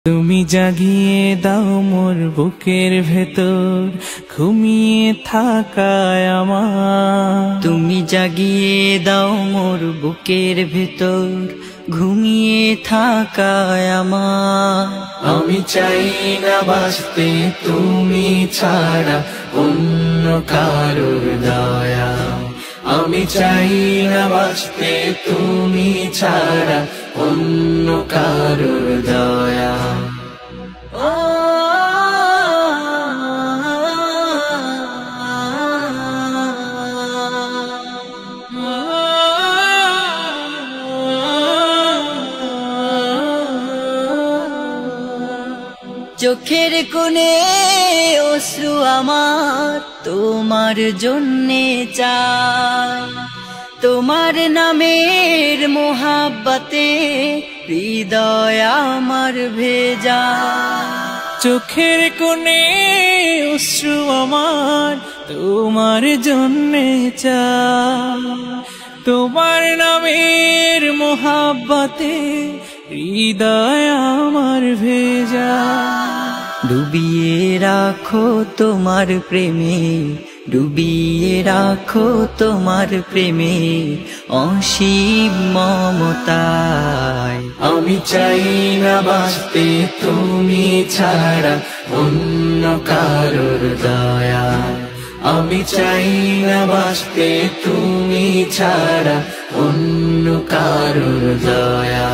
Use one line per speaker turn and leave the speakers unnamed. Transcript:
তুমি জাগিয়ে দাও মোর বুকের ভেতর ঘুমিয়ে থাকায় আমার।
তুমি জাগিয়ে দাও মোর বুকের ভেতর ঘুমিয়ে থাকায় আমার।
আমি চাই না বাঁচতে তুমি ছাড়া অন্য কারোর দয়া। আমি চাই না বাঁচতে তুমি ছাড়া অন্য কারোর দয়া।
চোখের কোণে অশ্রু আমার তোমার জন্যে চাই, তোমার নামের মোহাব্বতে হৃদয় আমার ভেজা।
চোখের কোণে অশ্রু আমার তোমার জন্যে চাই, তোমার নামের মোহাব্বতে হৃদয় আমার ভেজা।
ডুবিয়ে রাখো তোমার প্রেমে, ডুবিয়ে রাখো তোমার প্রেমে অসীম মমতায়।
আমি চাই না বাঁচতে তুমি ছাড়া অন্য কারোর দয়া। আমি চাই না বাঁচতে তুমি ছাড়া অন্য কারোর দয়া।